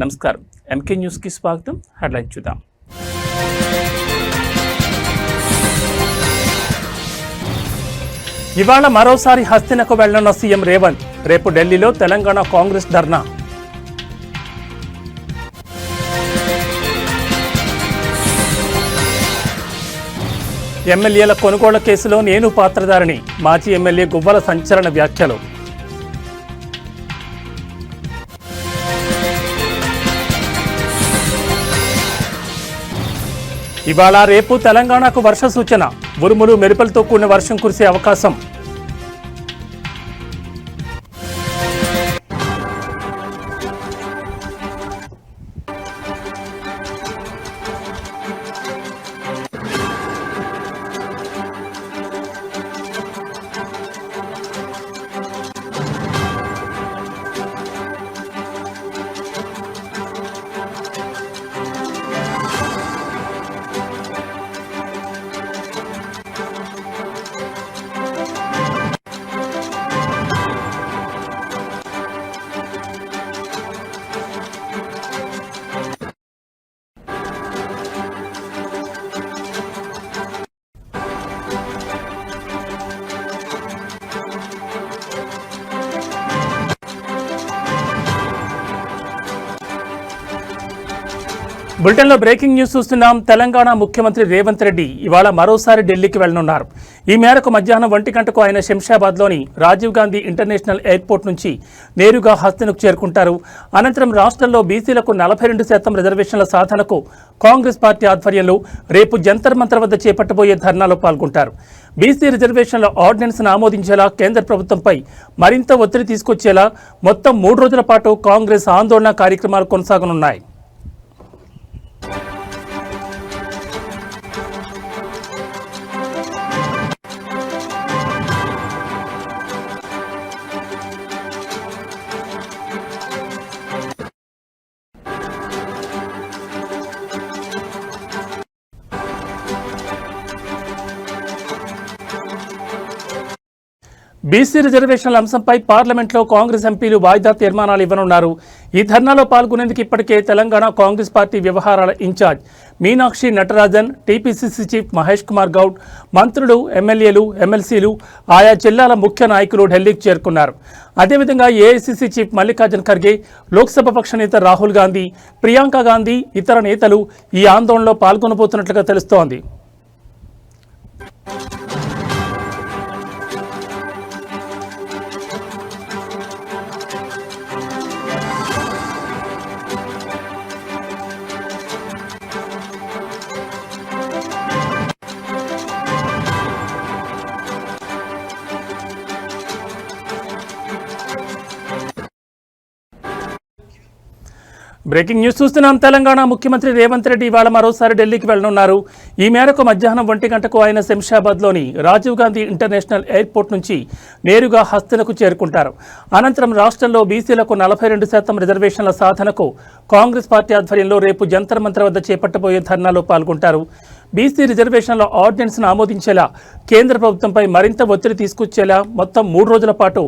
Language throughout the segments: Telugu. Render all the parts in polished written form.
నమస్కారం. ఎంకే న్యూస్కి స్వాగతం. హెడ్లైన్ చూద్దాం. ఇవాళ మరోసారి హస్తినకు వెళ్లనున్న సీఎం రేవంత్. రేపు ఢిల్లీలో తెలంగాణ కాంగ్రెస్ ధర్నా. ఎమ్మెల్యేల కొనుగోళ్ల కేసులో నేను పాత్రధారిని. మాజీ ఎమ్మెల్యే గువ్వల సంచలన వ్యాఖ్యలు. ఇవాళ రేపు తెలంగాణకు వర్ష సూచన. ఉరుములు మెరుపులతో కూడిన వర్షం కురిసే అవకాశం. బులెటిన్లో బ్రేకింగ్ న్యూస్ చూస్తున్నాం. తెలంగాణ ముఖ్యమంత్రి రేవంత్ రెడ్డి ఇవాళ మరోసారి ఢిల్లీకి వెళ్లనున్నారు. ఈ మేరకు మధ్యాహ్నం 1 గంటకు ఆయన శంషాబాద్లోని రాజీవ్ గాంధీ ఇంటర్నేషనల్ ఎయిర్పోర్ట్ నుంచి నేరుగా హస్తినకు చేరుకుంటారు. అనంతరం రాష్ట్రంలో బీసీలకు 42% రిజర్వేషన్ల సాధనకు కాంగ్రెస్ పార్టీ ఆధ్వర్యంలో రేపు జంతర్ మంతర్ వద్ద చేపట్టబోయే ధర్నాలో పాల్గొంటారు. బీసీ రిజర్వేషన్ల ఆర్డినెన్స్ను ఆమోదించేలా కేంద్ర ప్రభుత్వంపై మరింత ఒత్తిడి తీసుకొచ్చేలా మొత్తం 3 రోజుల పాటు కాంగ్రెస్ ఆందోళన కార్యక్రమాలు కొనసాగనున్నాయి. బీసీ రిజర్వేషన్ల అంశంపై పార్లమెంట్లో కాంగ్రెస్ ఎంపీలు వాయిదా తీర్మానాలు ఇవ్వనున్నారు. ఈ ధర్నాలో పాల్గొనేందుకు ఇప్పటికే తెలంగాణ కాంగ్రెస్ పార్టీ వ్యవహారాల incharge Meenakshi Natarajan, TPCC chief Mahesh Kumar Goud, మంత్రులు, ఎమ్మెల్యేలు, ఎమ్మెల్సీలు, ఆయా జిల్లాల ముఖ్య నాయకులు ఢిల్లీకి చేరుకున్నారు. అదేవిధంగా ఏఐసీసీ చీఫ్ మల్లికార్జున్ ఖర్గే, లోక్సభ పక్ష నేత రాహుల్ గాంధీ, ప్రియాంక గాంధీ, ఇతర నేతలు ఈ ఆందోళనలో పాల్గొనబోతున్నట్లుగా తెలుస్తోంది. బ్రేకింగ్ న్యూస్ చూస్తున్నాం. తెలంగాణ ముఖ్యమంత్రి రేవంత్ రెడ్డి ఇవాళ మరోసారి ఢిల్లీకి వెళ్లనున్నారు. ఈ మేరకు మధ్యాహ్నం 1 గంటకు ఆయన శంషాబాద్లోని రాజీవ్ గాంధీ ఇంటర్నేషనల్ ఎయిర్పోర్ట్ నుంచి నేరుగా హస్తినకు చేరుకుంటారు. అనంతరం రాష్ట్రంలో బీసీలకు 42% రిజర్వేషన్ల సాధనకు కాంగ్రెస్ పార్టీ ఆధ్వర్యంలో రేపు జంతర్ మంతర్ వద్ద చేపట్టబోయే ధర్నాలో పాల్గొంటారు. బీసీ రిజర్వేషన్ల ఆర్డినెన్స్ను ఆమోదించేలా కేంద్ర ప్రభుత్వంపై మరింత ఒత్తిడి తీసుకొచ్చేలా మొత్తం 3 రోజుల పాటు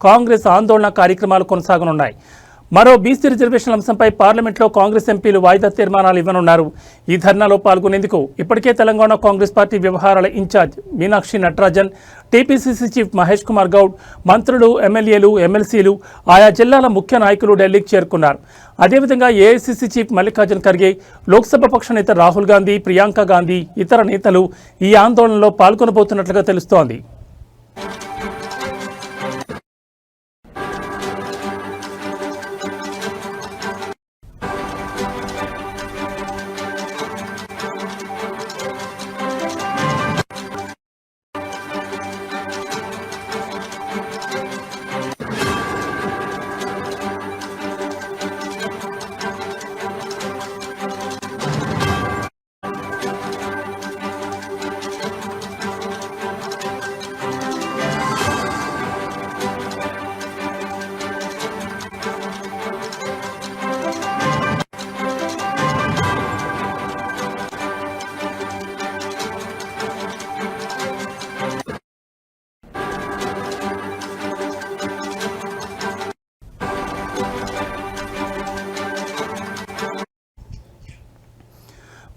కాంగ్రెస్ ఆందోళన కార్యక్రమాలు కొనసాగనున్నాయి. మరో బీసీ రిజర్వేషన్ల అంశంపై పార్లమెంట్లో కాంగ్రెస్ ఎంపీలు వాయిదా తీర్మానాలు ఇవ్వనున్నారు. ఈ ధర్నాలో పాల్గొనేందుకు ఇప్పటికే తెలంగాణ కాంగ్రెస్ పార్టీ వ్యవహారాల incharge Meenakshi Natarajan, TPCC chief Mahesh Kumar Goud, మంత్రులు, ఎమ్మెల్యేలు, ఎమ్మెల్సీలు, ఆయా జిల్లాల ముఖ్య నాయకులు ఢిల్లీకి చేరుకున్నారు. అదేవిధంగా ఏఐసీసీ చీఫ్ మల్లికార్జున్ ఖర్గే, లోక్సభ పక్ష నేత రాహుల్ గాంధీ, ప్రియాంక గాంధీ, ఇతర నేతలు ఈ ఆందోళనలో పాల్గొనబోతున్నట్లుగా తెలుస్తోంది.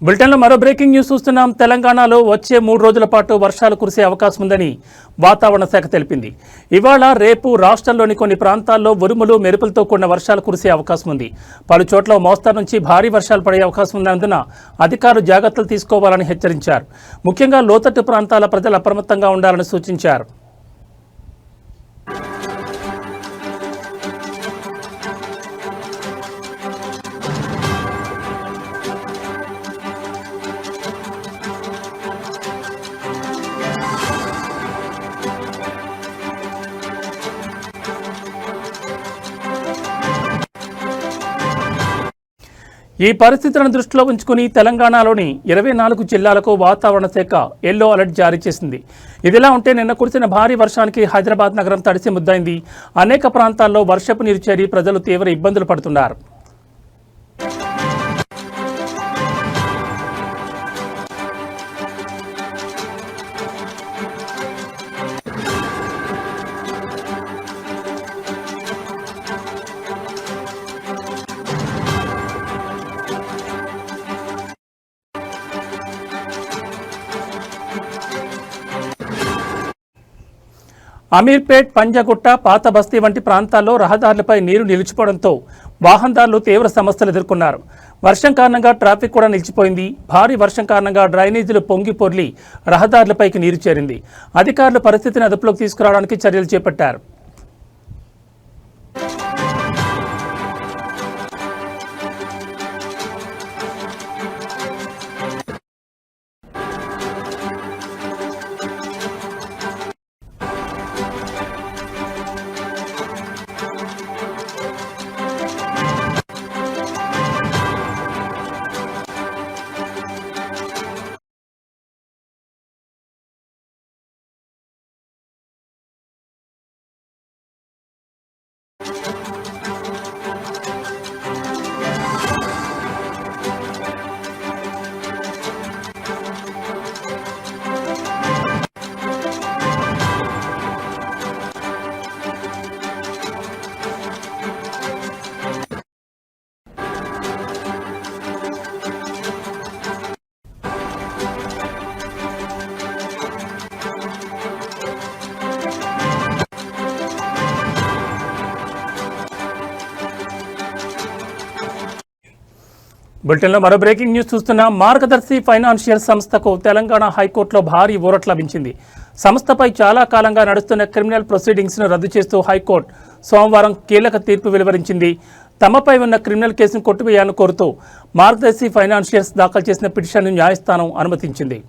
బులెటిన్లో మరో బ్రేకింగ్ న్యూస్ చూస్తున్నాం. తెలంగాణలో వచ్చే 3 రోజుల పాటు వర్షాలు కురిసే అవకాశం ఉందని వాతావరణ శాఖ తెలిపింది. ఇవాళ రేపు రాష్ట్రంలోని కొన్ని ప్రాంతాల్లో ఉరుములు మెరుపులతో కూడిన వర్షాలు కురిసే అవకాశం ఉంది. పలు చోట్ల మోస్తరు నుంచి భారీ వర్షాలు పడే అవకాశం ఉన్నందున అధికారులు జాగ్రత్తలు తీసుకోవాలని హెచ్చరించారు. ముఖ్యంగా లోతట్టు ప్రాంతాల ప్రజలు అప్రమత్తంగా ఉండాలని సూచించారు. ఈ పరిస్థితులను దృష్టిలో ఉంచుకుని తెలంగాణలోని 24 జిల్లాలకు వాతావరణ శాఖ ఎల్లో అలర్ట్ జారీ చేసింది. ఇదిలా ఉంటే నిన్న కురిసిన భారీ వర్షానికి హైదరాబాద్ నగరం తడిసి ముద్దైంది. అనేక ప్రాంతాల్లో వర్షపు నీరు చేరి ప్రజలు తీవ్ర ఇబ్బందులు పడుతున్నారు. అమీర్పేట్, పంజాగుట్ట, పాత బస్తీ వంటి ప్రాంతాల్లో రహదారులపై నీరు నిలిచిపోవడంతో వాహనదారులు తీవ్ర సమస్యలు ఎదుర్కొన్నారు. వర్షం కారణంగా ట్రాఫిక్ కూడా నిలిచిపోయింది. భారీ వర్షం కారణంగా డ్రైనేజీలు పొంగి పొర్లి రహదారులపైకి నీరు చేరింది. అధికారులు పరిస్థితిని అదుపులోకి తీసుకురావడానికి చర్యలు చేపట్టారు. బులెటిన్లో మరో బ్రేకింగ్ న్యూస్ చూస్తున్నాం. మార్గదర్శి ఫైనాన్షియల్ సంస్థకు తెలంగాణ హైకోర్టులో భారీ ఊరట లభించింది. సంస్థపై చాలా కాలంగా నడుస్తున్న క్రిమినల్ ప్రొసీడింగ్స్ను రద్దు చేస్తూ హైకోర్టు సోమవారం కీలక తీర్పు వెలువరించింది. తమపై ఉన్న క్రిమినల్ కేసును కొట్టివేయాలని కోరుతూ మార్గదర్శి ఫైనాన్షియల్స్ దాఖలు చేసిన పిటిషన్ను న్యాయస్థానం అనుమతించింది.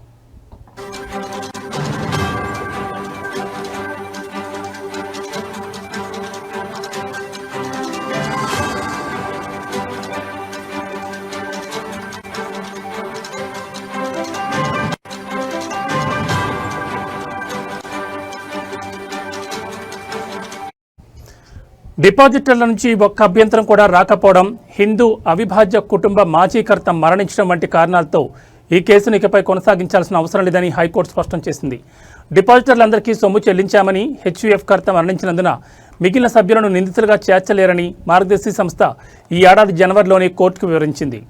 డిపాజిటర్ల నుంచి ఒక్క అభ్యంతరం కూడా రాకపోవడం, హిందూ అవిభాజ్య కుటుంబ మాజీకర్త మరణించడం వంటి కారణాలతో ఈ కేసును ఇకపై కొనసాగించాల్సిన అవసరం లేదని హైకోర్టు స్పష్టం చేసింది. డిపాజిటర్లందరికీ సొమ్ము చెల్లించామని, హెచ్యుఎఫ్ కర్త మరణించినందున మిగిలిన సభ్యులను నిందితులుగా చేర్చలేరని మార్గదర్శి సంస్థ ఈ ఏడాది జనవరిలోనే కోర్టుకు వివరించింది.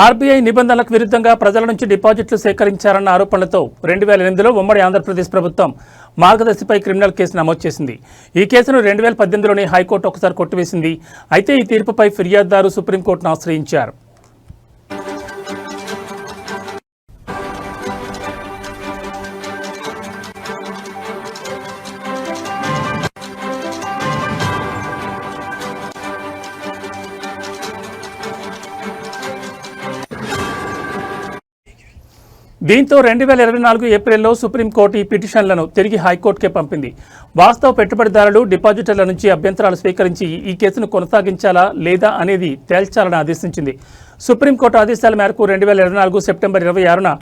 ఆర్బీఐ నిబంధనలకు విరుద్ధంగా ప్రజల నుంచి డిపాజిట్లు సేకరించారన్న ఆరోపణలతో 2008లో ఉమ్మడి ఆంధ్రప్రదేశ్ ప్రభుత్వం మార్గదర్శిపై క్రిమినల్ కేసు నమోదు చేసింది. ఈ కేసును 2018లోనే హైకోర్టు ఒకసారి కొట్టివేసింది. అయితే ఈ తీర్పుపై ఫిర్యాదుదారు సుప్రీంకోర్టును ఆశ్రయించారు. దీంతో 2024 ఏప్రిల్లో సుప్రీంకోర్టు ఈ పిటిషన్లను తిరిగి హైకోర్టుకే పంపింది. వాస్తవ పెట్టుబడిదారులు, డిపాజిటర్ల నుంచి అభ్యంతరాలు స్వీకరించి ఈ కేసును కొనసాగించాలా లేదా అనేది తేల్చాలని ఆదేశించింది. సుప్రీంకోర్టు ఆదేశాల మేరకు 2024 సెప్టెంబర్ 26న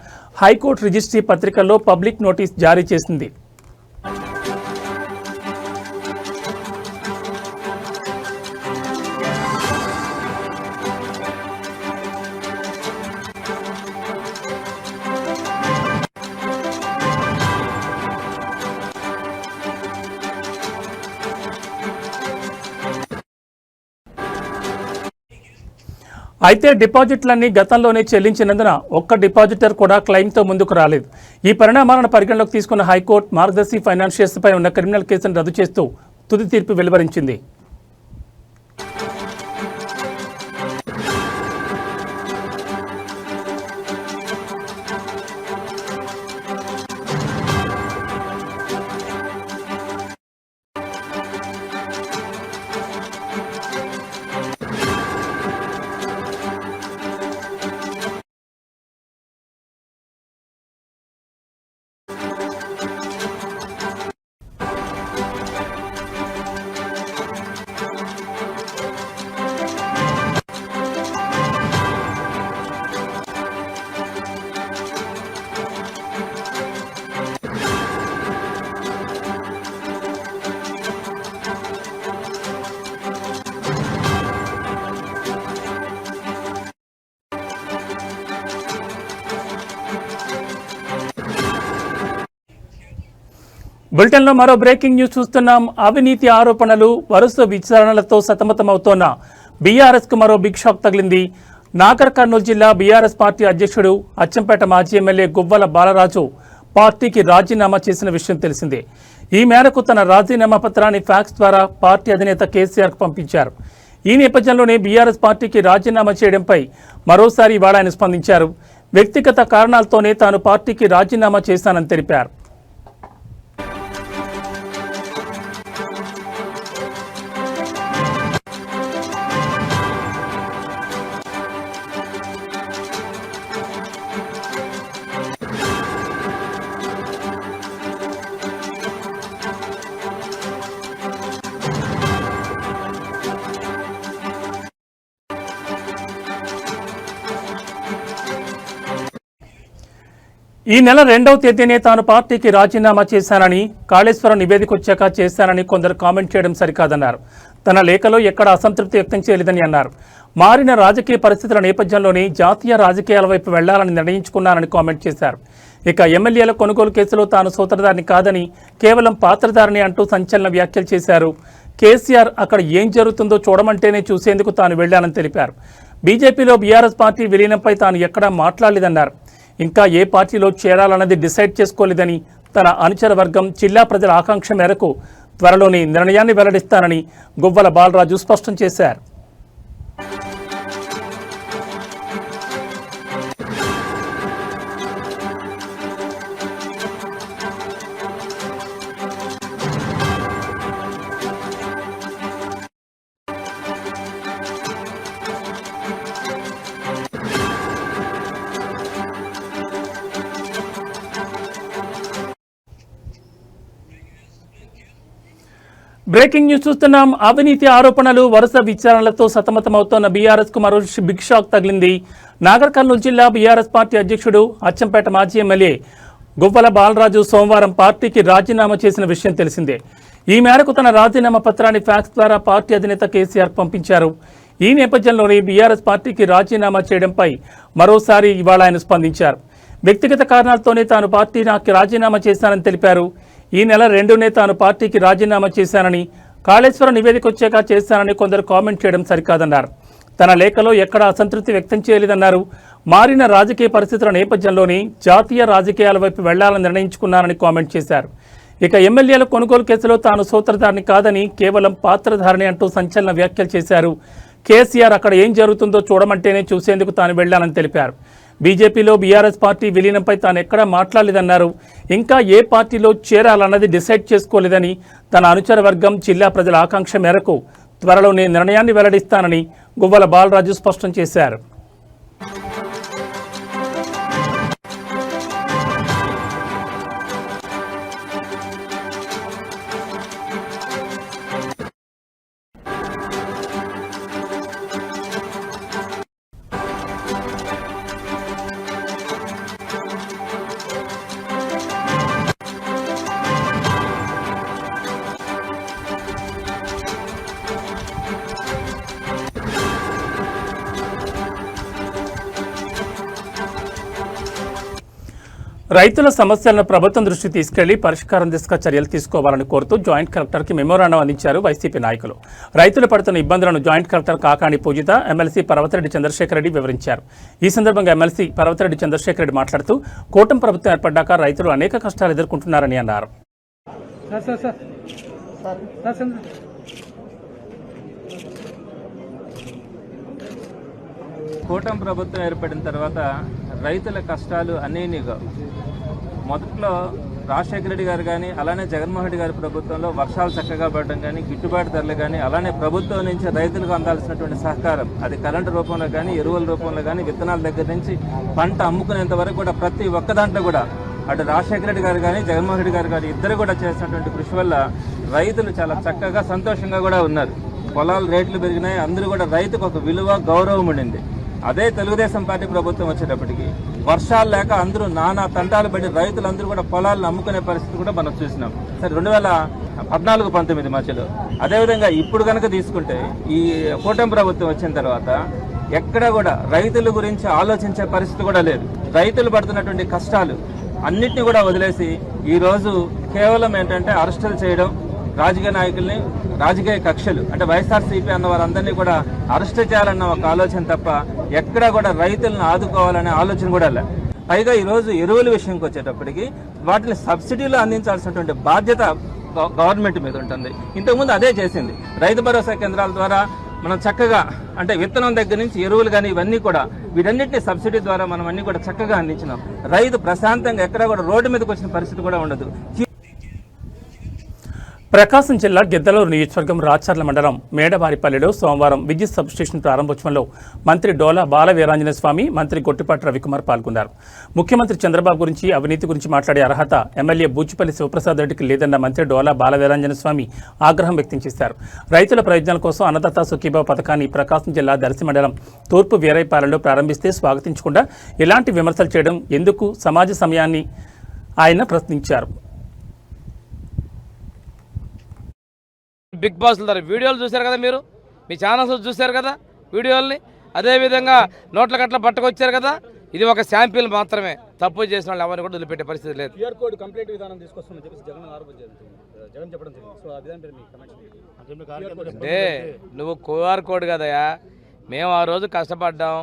హైకోర్టు రిజిస్ట్రీ పత్రికల్లో పబ్లిక్ నోటీస్ జారీ చేసింది. అయితే డిపాజిట్లన్నీ గతంలోనే చెల్లించినందున ఒక్క డిపాజిటర్ కూడా క్లెయిమ్తో ముందుకు రాలేదు. ఈ పరిణామాలను పరిగణలోకి తీసుకున్న హైకోర్టు మార్గదర్శి ఫైనాన్షియర్స్పై ఉన్న క్రిమినల్ కేసును రద్దు చేస్తూ తుది తీర్పు వెలువరించింది. బులెటిన్లో మరో బ్రేకింగ్ న్యూస్ చూస్తున్నాం. అవినీతి ఆరోపణలు, వరుస విచారణలతో సతమతమవుతోన్న బీఆర్ఎస్కు మరో బిగ్ షాక్ తగిలింది. నాగర్ కర్నూలు జిల్లా బీఆర్ఎస్ పార్టీ అధ్యక్షుడు అచ్చంపేట మాజీ ఎమ్మెల్యే గువ్వల బాలరాజు పార్టీకి రాజీనామా చేసిన విషయం తెలిసిందే. ఈ మేరకు తన రాజీనామా పత్రాన్ని ఫ్యాక్స్ ద్వారా పార్టీ అధినేత కేసీఆర్కు పంపించారు. ఈ నేపథ్యంలోనే బీఆర్ఎస్ పార్టీకి రాజీనామా చేయడంపై మరోసారి ఇవాళ ఆయన స్పందించారు. వ్యక్తిగత కారణాలతోనే తాను పార్టీకి రాజీనామా చేశానని తెలిపారు. ఈ నెల 2వ తేదీనే తాను పార్టీకి రాజీనామా చేశానని, కాళేశ్వరం నివేదిక వచ్చాక చేశానని కొందరు కామెంట్ చేయడం సరికాదన్నారు. తన లేఖలో ఎక్కడ అసంతృప్తి వ్యక్తం చేయలేదని అన్నారు. మారిన రాజకీయ పరిస్థితుల నేపథ్యంలోనే జాతీయ రాజకీయాల వైపు వెళ్లాలని నిర్ణయించుకున్నానని కామెంట్ చేశారు. ఇక ఎమ్మెల్యేల కొనుగోలు కేసులో తాను సూత్రధారిని కాదని, కేవలం పాత్రధారిని అంటూ సంచలన వ్యాఖ్యలు చేశారు. కేసీఆర్ అక్కడ ఏం జరుగుతుందో చూడమంటేనే చూసేందుకు తాను వెళ్లానని తెలిపారు. బీజేపీలో బీఆర్ఎస్ పార్టీ విలీనంపై తాను ఎక్కడా మాట్లాడలేదన్నారు. ఇంకా ఏ పార్టీలో చేరాలన్నది డిసైడ్ చేసుకోలేదని, తన అనుచర వర్గం జిల్లా ప్రజల ఆకాంక్ష మేరకు త్వరలోనే నిర్ణయాన్ని వెల్లడిస్తానని గువ్వల బాలరాజు స్పష్టం చేశారు. బ్రేకింగ్ న్యూస్ చూస్తున్నాం. అవినీతి ఆరోపణలు, వరుస విచారణలతో సతమతమవుతోన్న బీఆర్ఎస్ కు మరో బిగ్ షాక్ తగిలింది. నాగర్ కర్నూలు జిల్లా బీఆర్ఎస్ పార్టీ అధ్యక్షుడు అచ్చంపేట మాజీ ఎమ్మెల్యే గువ్వల బాలరాజు సోమవారం పార్టీకి రాజీనామా చేసిన విషయం తెలిసిందే. ఈ మేరకు తన రాజీనామా పత్రాన్ని ఫ్యాక్స్ ద్వారా పార్టీ అధినేత కేసీఆర్ పంపించారు. ఈ నేపథ్యంలోనే బీఆర్ఎస్ పార్టీకి రాజీనామా చేయడంపై మరోసారి ఇవాళ ఆయన స్పందించారు. వ్యక్తిగత కారణాలతోనే తాను పార్టీకి రాజీనామా చేశానని తెలిపారు. ఈ నెల 2నే తాను పార్టీకి రాజీనామా చేశానని, కాళేశ్వరం నివేదిక వచ్చాక చేశానని కొందరు కామెంట్ చేయడం సరికాదన్నారు. తన లేఖలో ఎక్కడా అసంతృప్తి వ్యక్తం చేయలేదన్నారు. మారిన రాజకీయ పరిస్థితుల నేపథ్యంలోనే జాతీయ రాజకీయాల వైపు వెళ్లాలని నిర్ణయించుకున్నారని కామెంట్ చేశారు. ఇక ఎమ్మెల్యేల కొనుగోలు కేసులో తాను సూత్రధారిని కాదని, కేవలం పాత్రధారిని అంటూ సంచలన వ్యాఖ్యలు చేశారు. కేసీఆర్ అక్కడ ఏం జరుగుతుందో చూడమంటేనే చూసేందుకు తాను వెళ్లానని తెలిపారు. బీజేపీలో బీఆర్ఎస్ పార్టీ విలీనంపై తాను ఎక్కడా మాట్లాడలేదన్నారు. ఇంకా ఏ పార్టీలో చేరాలన్నది డిసైడ్ చేసుకోలేదని, తన అనుచర వర్గం జిల్లా ప్రజల ఆకాంక్ష మేరకు త్వరలోనే నిర్ణయాన్ని వెల్లడిస్తానని గువ్వల బాలరాజు స్పష్టం చేశారు. రైతుల సమస్యలను ప్రభుత్వం దృష్టికి తీసుకెళ్లి పరిష్కారం దిశగా చర్యలు తీసుకోవాలని కోరుతూ జాయింట్ కలెక్టర్కి మెమోరాండం అందించారు వైసీపీ నాయకులు. రైతులు పడుతున్న ఇబ్బందులను జాయింట్ కలెక్టర్ కాకాణి పూజిత, ఎమ్మెల్సీ పర్వతిరెడ్డి చంద్రశేఖర్ రెడ్డి వివరించారు. ఈ సందర్భంగా ఎమ్మెల్సీ పర్వతిరెడ్డి చంద్రశేఖర్ రెడ్డి మాట్లాడుతూ కూటమి ప్రభుత్వం ఏర్పడ్డాక రైతులు అనేక కష్టాలు ఎదుర్కొంటున్నారని అన్నారు. కూటమి ప్రభుత్వం ఏర్పడిన తర్వాత రైతుల కష్టాలు అనేనిగా మొదట్లో రాజశేఖర రెడ్డి గారు కానీ అలానే జగన్మోహన్ రెడ్డి గారి ప్రభుత్వంలో వర్షాలు చక్కగా పడడం కానీ గిట్టుబాటు ధరలు కానీ అలానే ప్రభుత్వం నుంచి రైతులకు అందాల్సినటువంటి సహకారం అది కరెంటు రూపంలో కానీ ఎరువుల రూపంలో కానీ విత్తనాల దగ్గర నుంచి పంట అమ్ముకునేంత వరకు కూడా ప్రతి ఒక్క దాంట్లో కూడా అటు రాజశేఖర రెడ్డి గారు కానీ జగన్మోహన్ రెడ్డి గారు కానీ ఇద్దరు కూడా చేసినటువంటి కృషి వల్ల రైతులు చాలా చక్కగా సంతోషంగా కూడా ఉన్నారు. పొలాల రేట్లు పెరిగినాయి, అందరూ కూడా రైతుకు ఒక విలువ గౌరవం ఉండింది. అదే తెలుగుదేశం పార్టీ ప్రభుత్వం వచ్చేటప్పటికి వర్షాలు లేక అందరూ నానా తంటాలు పడి రైతులందరూ కూడా పొలాలను అమ్ముకునే పరిస్థితి కూడా మనం చూసినాం. సరే 2014-19 మధ్యలో అదేవిధంగా ఇప్పుడు కనుక తీసుకుంటే ఈ కూటమి ప్రభుత్వం వచ్చిన తర్వాత ఎక్కడ కూడా రైతుల గురించి ఆలోచించే పరిస్థితి కూడా లేదు. రైతులు పడుతున్నటువంటి కష్టాలు అన్నిటిని కూడా వదిలేసి ఈరోజు కేవలం ఏంటంటే అరెస్టులు చేయడం, రాజకీయ నాయకుల్ని రాజకీయ కక్షలు అంటే వైఎస్ఆర్సీపీ అన్న వారందరినీ కూడా అరెస్ట్ చేయాలన్న ఒక ఆలోచన తప్ప ఎక్కడా కూడా రైతులను ఆదుకోవాలనే ఆలోచన కూడా లేదు. పైగా ఈరోజు ఎరువుల విషయంకి వచ్చేటప్పటికి వాటిని సబ్సిడీలో అందించాల్సినటువంటి బాధ్యత గవర్నమెంట్ మీద ఉంటుంది. ఇంతకుముందు అదే చేసింది. రైతు భరోసా కేంద్రాల ద్వారా మనం చక్కగా అంటే విత్తనం దగ్గర నుంచి ఎరువులు కానీ ఇవన్నీ కూడా వీటన్నిటిని సబ్సిడీ ద్వారా మనం అన్ని కూడా చక్కగా అందించినాం. రైతు ప్రశాంతంగా ఎక్కడా కూడా రోడ్డు మీదకి వచ్చిన పరిస్థితి కూడా ఉండదు. ప్రకాశం జిల్లా గిద్దలూరు నియోజకవర్గం రాచర్ల మండలం మేడవారిపల్లిలో సోమవారం విద్యుత్ సబ్స్టేషన్ ప్రారంభోత్సవంలో మంత్రి డోలా బాల వీరాంజనేయ స్వామి, మంత్రి గొట్టిపాటి రవికుమార్ పాల్గొన్నారు. ముఖ్యమంత్రి చంద్రబాబు గురించి, అవినీతి గురించి మాట్లాడే అర్హత ఎమ్మెల్యే బూచిపల్లి శివప్రసాద్ రెడ్డికి లేదన్న మంత్రి డోలా బాల వీరాంజనేయ స్వామి ఆగ్రహం వ్యక్తం చేశారు. రైతుల ప్రయోజనాల కోసం అన్నదాత సుఖీభావ పథకాన్ని ప్రకాశం జిల్లా దర్శి మండలం తూర్పు వీరైపాలెంలో ప్రారంభిస్తే స్వాగతించకుండా ఎలాంటి విమర్శలు చేయడం ఎందుకు సమాజ సమయాన్ని ఆయన ప్రశ్నించారు. బిగ్ బాస్ వీడియోలు చూశారు కదా, మీరు మీ ఛానల్స్ చూశారు కదా వీడియోల్ని. అదేవిధంగా నోట్ల కట్ల పట్టుకొచ్చారు కదా. ఇది ఒక శాంపిల్ మాత్రమే. తప్పు చేసిన వాళ్ళు ఎవరిని కూడా వదిలిపెట్టే పరిస్థితి లేదు. అంటే నువ్వు క్యూఆర్ కోడ్ కదయా. మేము ఆ రోజు కష్టపడ్డాం,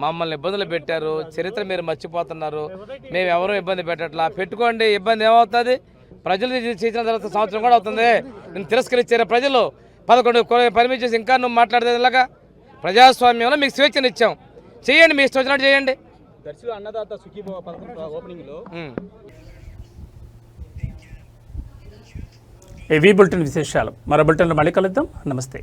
మమ్మల్ని ఇబ్బందులు పెట్టారు, చరిత్ర మీరు మర్చిపోతున్నారు. మేము ఎవరూ ఇబ్బంది పెట్టట్లా. పెట్టుకోండి, ఇబ్బంది ఏమవుతుంది? ప్రజలు చేసిన తర్వాత సంవత్సరం కూడా అవుతుంది. నేను తిరస్కరించారు ప్రజలు. 11 పర్మిట్ చేసి ఇంకా నువ్వు మాట్లాడేది ఇలాగా. ప్రజాస్వామ్యంలో మీకు స్వేచ్ఛను ఇచ్చాం, చేయండి, మీ ఇష్టం వచ్చినట్టు చేయండి. ఏవీ బులెటిన్ విశేషాలు మరో బులెటిన్లో మళ్ళీ కలుద్దాం. నమస్తే.